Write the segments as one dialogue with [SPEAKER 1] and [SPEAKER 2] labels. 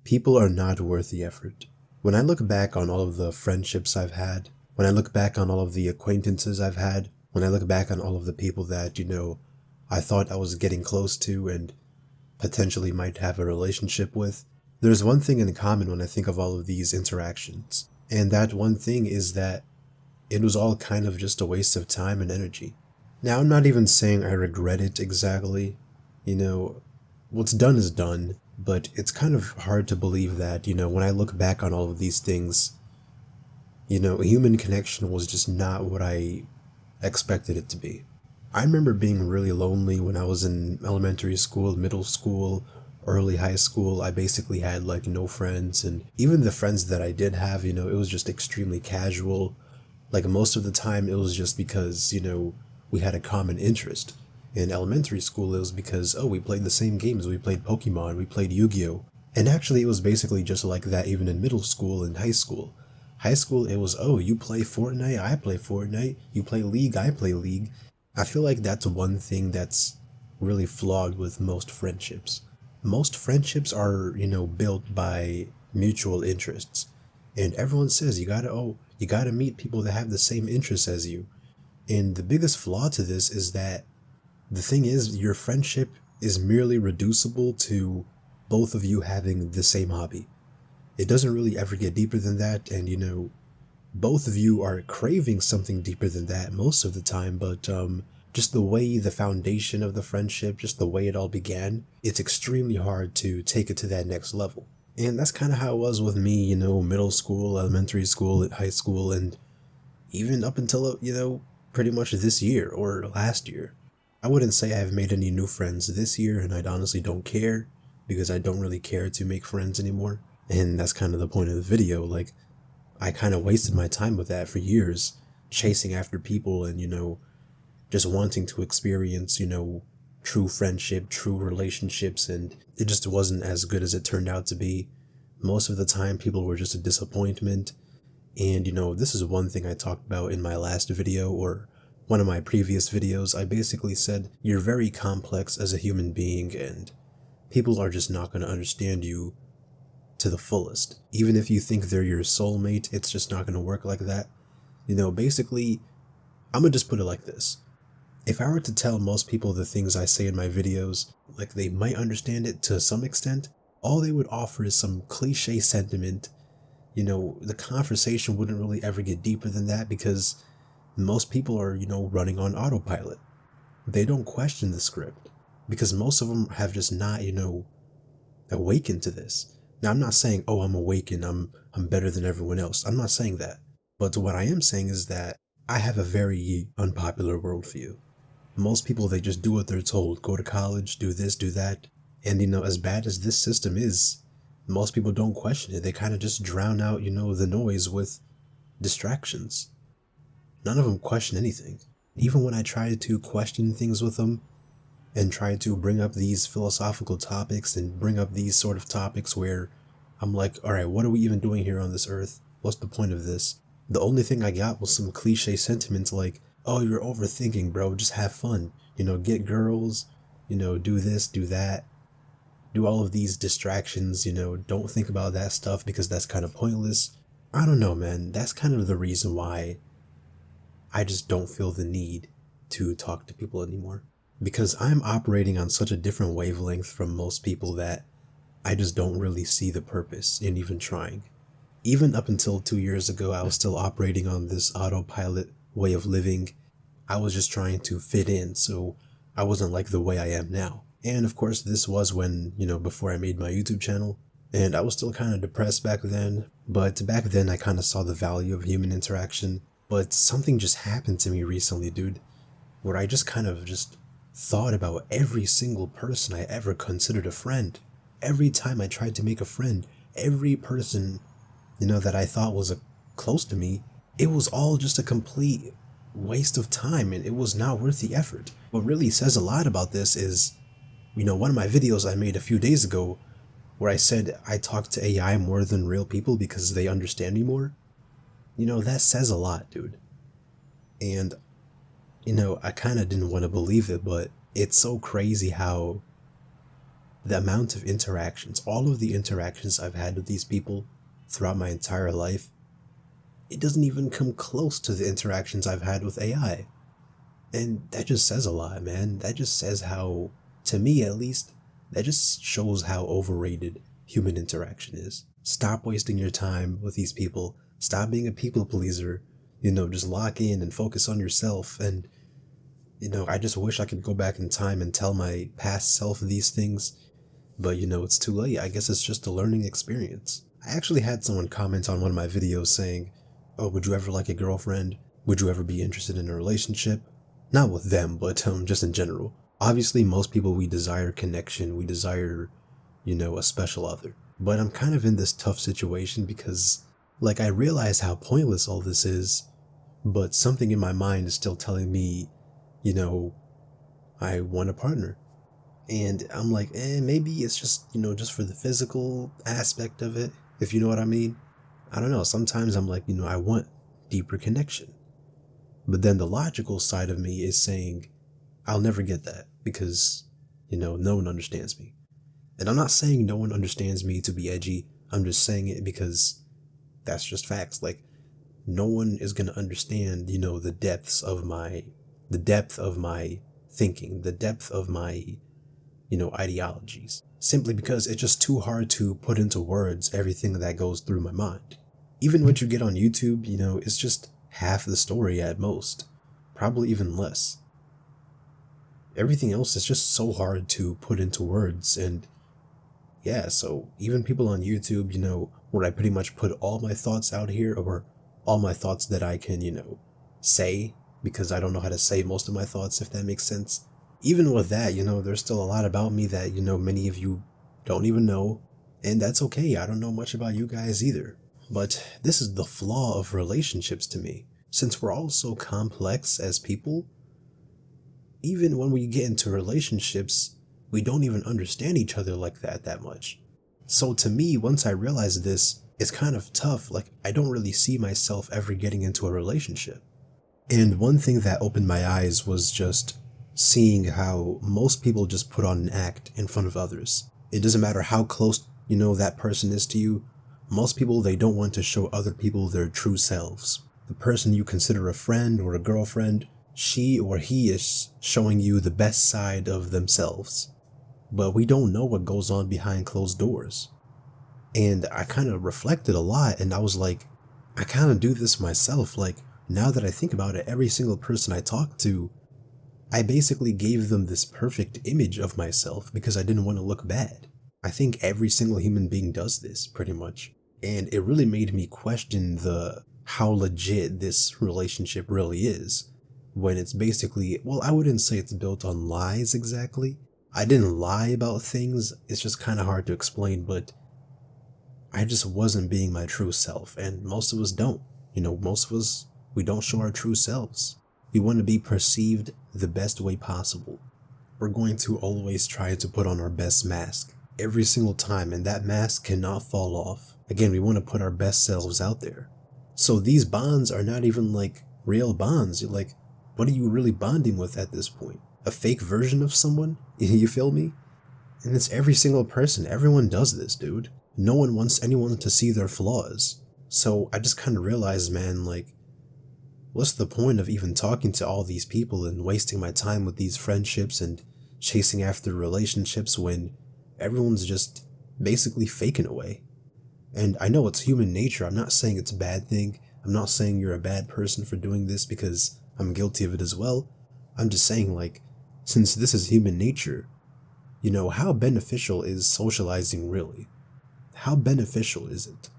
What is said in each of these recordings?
[SPEAKER 1] People are not worth the effort. When I look back on all of the friendships I've had, when I look back on all of the acquaintances I've had, when I look back on all of the people that, I thought I was getting close to and potentially might have a relationship with, there's one thing in common when I think of all of these interactions. And that one thing is that it was all kind of just a waste of time and energy. Now, I'm not even saying I regret it exactly. You know, what's done is done, but it's kind of hard to believe that, when I look back on all of these things, human connection was just not what I expected it to be. I remember being really lonely when I was in elementary school, middle school, early high school. I basically had like no friends, and even the friends that I did have, it was just extremely casual. Like most of the time, it was just because, we had a common interest. In elementary school, it was because, oh, we played the same games. We played Pokemon, we played Yu-Gi-Oh! And actually, it was basically just like that even in middle school and high school. High school, it was, oh, you play Fortnite, I play Fortnite. You play League, I play League. I feel like that's one thing that's really flawed with most friendships. Most friendships are, built by mutual interests. And everyone says you gotta meet people that have the same interests as you. And the biggest flaw to this is that the thing is, your friendship is merely reducible to both of you having the same hobby. It doesn't really ever get deeper than that, and both of you are craving something deeper than that most of the time, but just the way the foundation of the friendship, just the way it all began, it's extremely hard to take it to that next level. And that's kind of how it was with me, middle school, elementary school, high school, and even up until, pretty much this year or last year. I wouldn't say I've made any new friends this year, and I honestly don't care, because I don't really care to make friends anymore. And that's kind of the point of the video. Like, I kind of wasted my time with that for years, chasing after people and, just wanting to experience, true friendship, true relationships, and it just wasn't as good as it turned out to be. Most of the time, people were just a disappointment. And, this is one thing I talked about in my last video, or one of my previous videos. I basically said, you're very complex as a human being, and people are just not going to understand you to the fullest. Even if you think they're your soulmate, it's just not going to work like that. Basically, I'm going to just put it like this. If I were to tell most people the things I say in my videos, like they might understand it to some extent, all they would offer is some cliche sentiment. The conversation wouldn't really ever get deeper than that because most people are, running on autopilot. They don't question the script because most of them have just not, awakened to this. Now, I'm not saying, oh, I'm awakened, I'm better than everyone else. I'm not saying that. But what I am saying is that I have a very unpopular worldview. Most people, they just do what they're told. Go to college, do this, do that. And, as bad as this system is, most people don't question it. They kind of just drown out, the noise with distractions. None of them question anything. Even when I try to question things with them and try to bring up these philosophical topics and bring up these sort of topics where I'm like, all right, what are we even doing here on this earth? What's the point of this? The only thing I got was some cliche sentiments like, oh, you're overthinking, bro. Just have fun. Get girls, do this, do that. Do all of these distractions, don't think about that stuff because that's kind of pointless. I don't know, man. That's kind of the reason why I just don't feel the need to talk to people anymore. Because I'm operating on such a different wavelength from most people that I just don't really see the purpose in even trying. Even up until 2 years ago, I was still operating on this autopilot way of living. I was just trying to fit in, so I wasn't like the way I am now. And of course, this was when, before I made my YouTube channel. And I was still kind of depressed back then. But back then, I kind of saw the value of human interaction. But something just happened to me recently, dude, where I just kind of just thought about every single person I ever considered a friend. Every time I tried to make a friend, every person, that I thought was close to me, it was all just a complete waste of time and it was not worth the effort. What really says a lot about this is, one of my videos I made a few days ago where I said I talk to AI more than real people because they understand me more. That says a lot, dude. And, I kind of didn't want to believe it, but it's so crazy how the amount of interactions, all of the interactions I've had with these people throughout my entire life, it doesn't even come close to the interactions I've had with AI. And that just says a lot, man. That just says how, to me at least, that just shows how overrated human interaction is. Stop wasting your time with these people. Stop being a people pleaser. Just lock in and focus on yourself. And, I just wish I could go back in time and tell my past self these things. But, it's too late. I guess it's just a learning experience. I actually had someone comment on one of my videos saying, "Oh, would you ever like a girlfriend? Would you ever be interested in a relationship?" Not with them, but just in general. Obviously, most people, we desire connection. We desire, a special other. But I'm kind of in this tough situation because, I realize how pointless all this is, but something in my mind is still telling me, I want a partner. And I'm like, maybe it's just, just for the physical aspect of it, if you know what I mean. I don't know. Sometimes I'm like, I want deeper connection. But then the logical side of me is saying, I'll never get that because, no one understands me. And I'm not saying no one understands me to be edgy. I'm just saying it because that's just facts. No one is going to understand, the depth of my thinking, the depth of my, ideologies. Simply because it's just too hard to put into words everything that goes through my mind. Even what you get on YouTube, it's just half the story at most. Probably even less. Everything else is just so hard to put into words. And yeah, so even people on YouTube, where I pretty much put all my thoughts out here, or all my thoughts that I can, say, because I don't know how to say most of my thoughts, if that makes sense. Even with that, there's still a lot about me that, many of you don't even know. And that's okay. I don't know much about you guys either. But this is the flaw of relationships to me. Since we're all so complex as people, even when we get into relationships, we don't even understand each other like that much. So to me, once I realized this, it's kind of tough. I don't really see myself ever getting into a relationship. And one thing that opened my eyes was just seeing how most people just put on an act in front of others. It doesn't matter how close, that person is to you. Most people, they don't want to show other people their true selves. The person you consider a friend or a girlfriend, she or he is showing you the best side of themselves. But we don't know what goes on behind closed doors. And I kind of reflected a lot, and I was like, I kind of do this myself. Now that I think about it, every single person I talk to, I basically gave them this perfect image of myself because I didn't want to look bad. I think every single human being does this, pretty much. And it really made me question how legit this relationship really is. When it's basically, well, I wouldn't say it's built on lies exactly. I didn't lie about things. It's just kind of hard to explain, but I just wasn't being my true self. And most of us don't. Most of us, we don't show our true selves. We want to be perceived the best way possible. We're going to always try to put on our best mask every single time, and that mask cannot fall off. Again, we want to put our best selves out there. So these bonds are not even real bonds. What are you really bonding with at this point? A fake version of someone? You feel me? And it's every single person. Everyone does this, dude. No one wants anyone to see their flaws. So I just kind of realized, man, what's the point of even talking to all these people and wasting my time with these friendships and chasing after relationships when everyone's just basically faking away? And I know it's human nature. I'm not saying it's a bad thing. I'm not saying you're a bad person for doing this because I'm guilty of it as well. I'm just saying, since this is human nature, how beneficial is socializing really? How beneficial is it?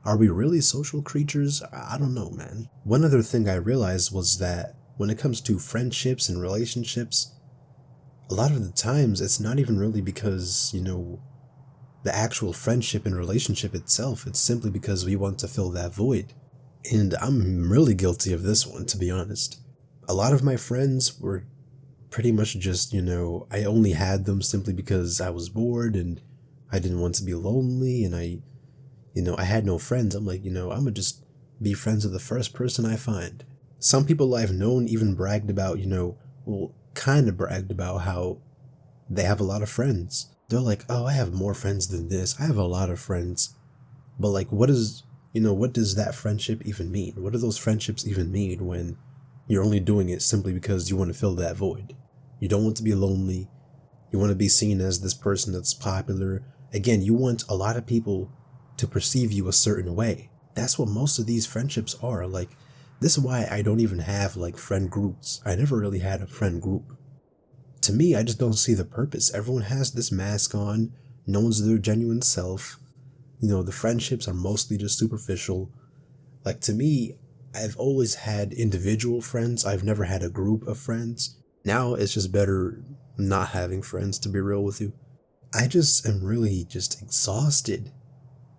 [SPEAKER 1] Are we really social creatures? I don't know, man. One other thing I realized was that when it comes to friendships and relationships, a lot of the times it's not even really because, the actual friendship and relationship itself. It's simply because we want to fill that void. And I'm really guilty of this one, to be honest. A lot of my friends were pretty much just, I only had them simply because I was bored and I didn't want to be lonely, and I had no friends. I'm like, I'm gonna just be friends with the first person I find. Some people I've known even bragged about, kind of bragged about how they have a lot of friends. They're like, oh, I have more friends than this. I have a lot of friends. But like, what does that friendship even mean? What do those friendships even mean when you're only doing it simply because you want to fill that void? You don't want to be lonely. You want to be seen as this person that's popular. Again, you want a lot of people to perceive you a certain way. That's what most of these friendships are. Like, this is why I don't even have like friend groups. I never really had a friend group. To me, I just don't see the purpose. Everyone has this mask on. No one's their genuine self. The friendships are mostly just superficial. Like, to me, I've always had individual friends. I've never had a group of friends. Now it's just better not having friends, to be real with you. I just am really just exhausted.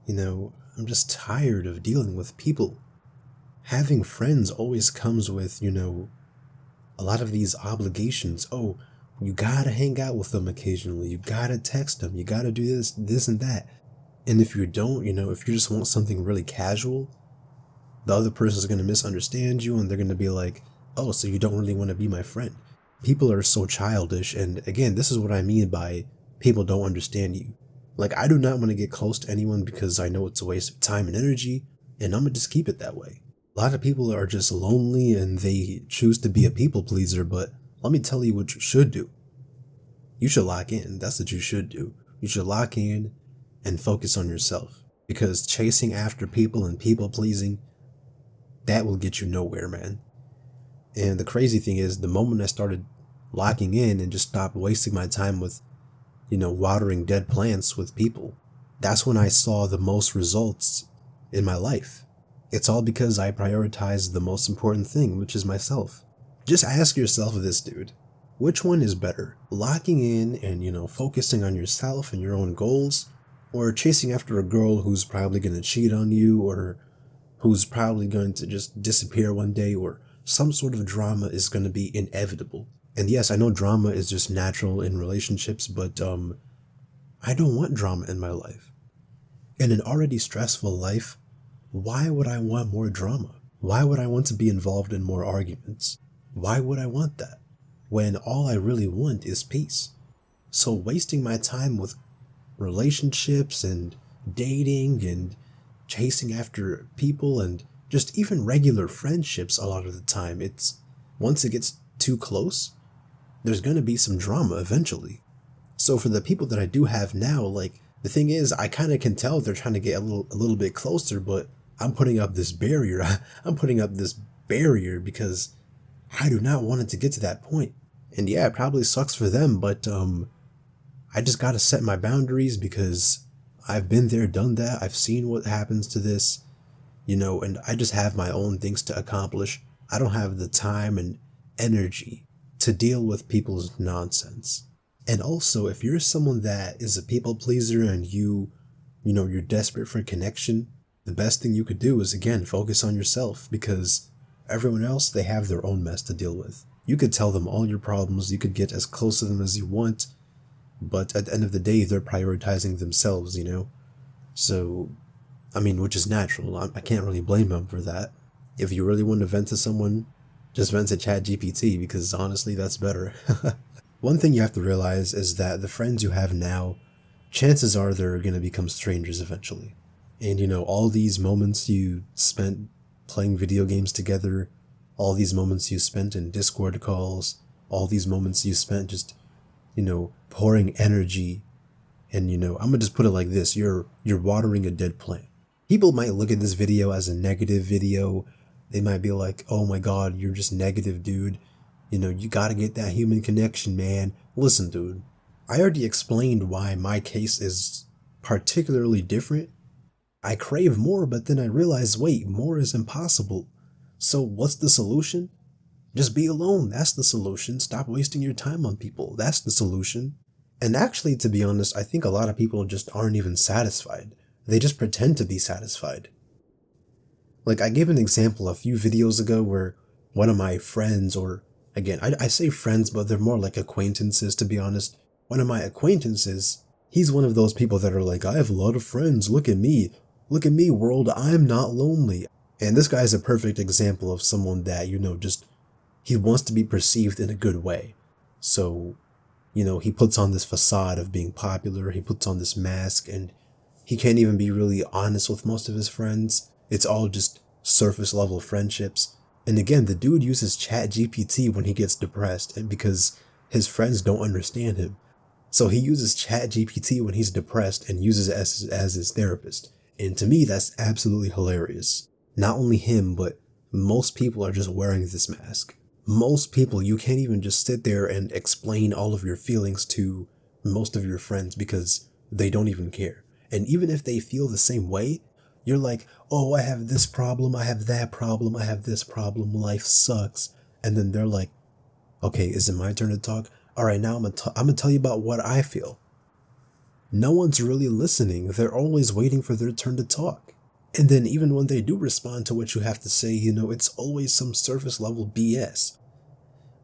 [SPEAKER 1] I'm just tired of dealing with people. Having friends always comes with, a lot of these obligations. Oh, you gotta hang out with them occasionally. You gotta text them. You gotta do this and that. And if you don't, if you just want something really casual, the other person's gonna misunderstand you and they're gonna be like, oh, so you don't really want to be my friend. People are so childish, and again, this is what I mean by people don't understand you. Like, I do not want to get close to anyone because I know it's a waste of time and energy, and I'm gonna just keep it that way. A lot of people are just lonely and they choose to be a people pleaser, but let me tell you what you should do. You should lock in. That's what you should do. You should lock in and focus on yourself, because chasing after people and people pleasing, that will get you nowhere, man. And the crazy thing is, the moment I started locking in and just stopped wasting my time with, watering dead plants with people, that's when I saw the most results in my life. It's all because I prioritized the most important thing, which is myself. Just ask yourself this, dude. Which one is better? Locking in and, focusing on yourself and your own goals, or chasing after a girl who's probably going to cheat on you, or who's probably going to just disappear one day, or some sort of drama is going to be inevitable. And yes, I know drama is just natural in relationships, but I don't want drama in my life. In an already stressful life, why would I want more drama? Why would I want to be involved in more arguments? Why would I want that when all I really want is peace? So wasting my time with relationships and dating and chasing after people and just even regular friendships, a lot of the time, once it gets too close, there's going to be some drama eventually. So for the people that I do have now, like, the thing is, I kind of can tell they're trying to get a little bit closer, but I'm putting up this barrier. I'm putting up this barrier because I do not want it to get to that point. And yeah, it probably sucks for them, but I just got to set my boundaries because I've been there, done that. I've seen what happens to this, and I just have my own things to accomplish. I don't have the time and energy to deal with people's nonsense. And also, if you're someone that is a people pleaser and you're desperate for connection, the best thing you could do is, again, focus on yourself, because everyone else, they have their own mess to deal with. You could tell them all your problems, you could get as close to them as you want, but at the end of the day, they're prioritizing themselves, So, which is natural. I can't really blame them for that. If you really want to vent to someone, just vent to ChatGPT, because honestly, that's better. One thing you have to realize is that the friends you have now, chances are they're going to become strangers eventually. And all these moments you spent playing video games together, all these moments you spent in Discord calls, all these moments you spent just, pouring energy, and I'm gonna just put it like this, you're watering a dead plant. People might look at this video as a negative video. They might be like, oh my god, you're just negative, dude. You gotta get that human connection, man. Listen, dude, I already explained why my case is particularly different. I crave more, but then I realize, wait, more is impossible. So what's the solution? Just be alone. That's the solution. Stop wasting your time on people. That's the solution. And actually, to be honest, I think a lot of people just aren't even satisfied. They just pretend to be satisfied. Like, I gave an example a few videos ago where one of my friends, or again, I say friends, but they're more like acquaintances, to be honest. One of my acquaintances, he's one of those people that are like, I have a lot of friends. Look at me. Look at me, world. I'm not lonely. And this guy is a perfect example of someone that, just, he wants to be perceived in a good way. So, he puts on this facade of being popular, he puts on this mask, and he can't even be really honest with most of his friends. It's all just surface level friendships. And again, the dude uses Chat GPT when he gets depressed, and because his friends don't understand him. So he uses Chat GPT when he's depressed and uses it as his therapist. And to me, that's absolutely hilarious. Not only him, but most people are just wearing this mask. Most people, you can't even just sit there and explain all of your feelings to most of your friends because they don't even care. And even if they feel the same way, you're like, oh, I have this problem, I have that problem, I have this problem, life sucks. And then they're like, okay, is it my turn to talk? All right, now I'm gonna tell you about what I feel. No one's really listening. They're always waiting for their turn to talk. And then even when they do respond to what you have to say, it's always some surface level BS.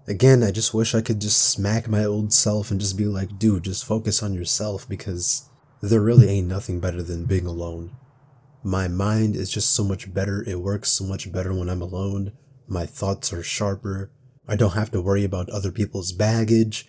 [SPEAKER 1] Again, I just wish I could just smack my old self and just be like, dude, just focus on yourself, because there really ain't nothing better than being alone. My mind is just so much better. It works so much better when I'm alone. My thoughts are sharper. I don't have to worry about other people's baggage,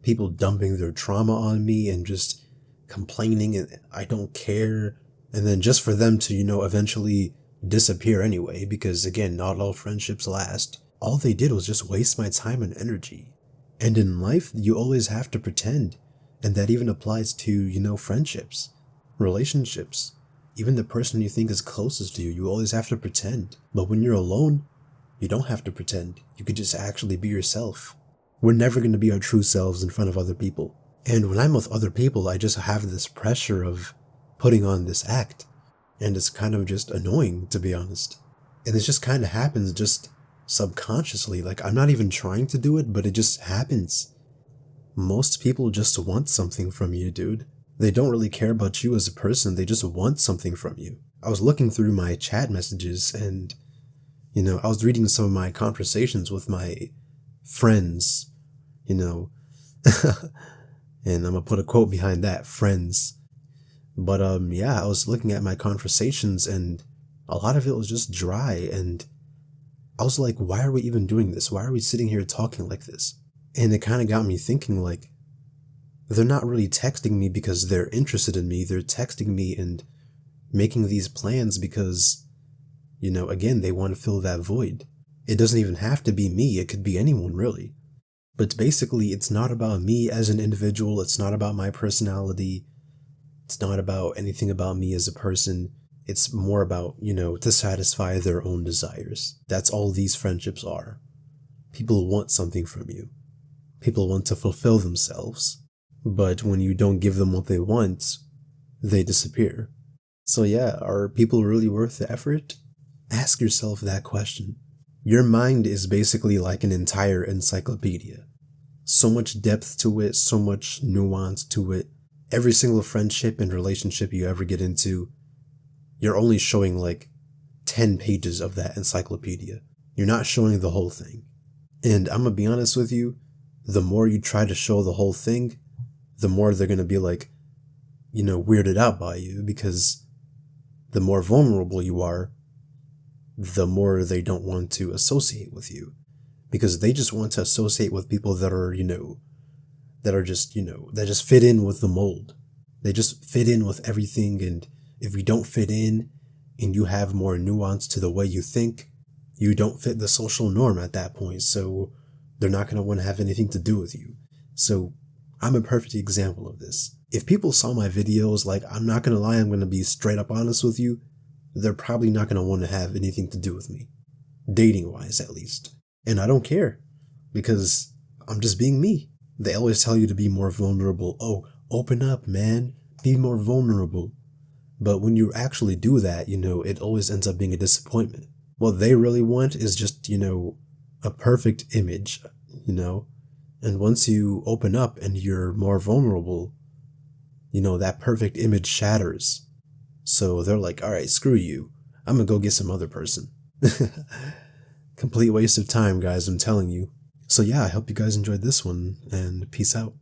[SPEAKER 1] people dumping their trauma on me and just complaining, and I don't care. And then just for them to, eventually disappear anyway, because again, not all friendships last. All they did was just waste my time and energy. And in life, you always have to pretend. And that even applies to, friendships, relationships. Even the person you think is closest to you, you always have to pretend. But when you're alone, you don't have to pretend. You could just actually be yourself. We're never going to be our true selves in front of other people. And when I'm with other people, I just have this pressure of putting on this act. And it's kind of just annoying, to be honest. And it just kind of happens just subconsciously. Like, I'm not even trying to do it, but it just happens. Most people just want something from you, dude. They don't really care about you as a person. They just want something from you. I was looking through my chat messages and, I was reading some of my conversations with my friends, and I'm gonna put a quote behind that, friends. But yeah, I was looking at my conversations and a lot of it was just dry, and I was like, why are we even doing this? Why are we sitting here talking like this? And it kind of got me thinking, like, they're not really texting me because they're interested in me. They're texting me and making these plans because, again, they want to fill that void. It doesn't even have to be me. It could be anyone, really. But basically, it's not about me as an individual. It's not about my personality. It's not about anything about me as a person. It's more about, to satisfy their own desires. That's all these friendships are. People want something from you. People want to fulfill themselves. But when you don't give them what they want, they disappear. So yeah, are people really worth the effort? Ask yourself that question. Your mind is basically like an entire encyclopedia. So much depth to it, so much nuance to it. Every single friendship and relationship you ever get into, you're only showing like 10 pages of that encyclopedia. You're not showing the whole thing. And I'm gonna be honest with you, the more you try to show the whole thing, the more they're gonna be like, weirded out by you, because the more vulnerable you are, the more they don't want to associate with you. Because they just want to associate with people that are, that just fit in with the mold. They just fit in with everything, and if you don't fit in and you have more nuance to the way you think, you don't fit the social norm at that point, so they're not going to want to have anything to do with you. So I'm a perfect example of this. If people saw my videos, like, I'm not going to lie, I'm going to be straight up honest with you, they're probably not going to want to have anything to do with me. Dating-wise, at least. And I don't care, because I'm just being me. They always tell you to be more vulnerable. Oh, open up, man. Be more vulnerable. But when you actually do that, it always ends up being a disappointment. What they really want is just, a perfect image, And once you open up and you're more vulnerable, that perfect image shatters. So they're like, all right, screw you. I'm gonna go get some other person. Complete waste of time, guys, I'm telling you. So yeah, I hope you guys enjoyed this one, and peace out.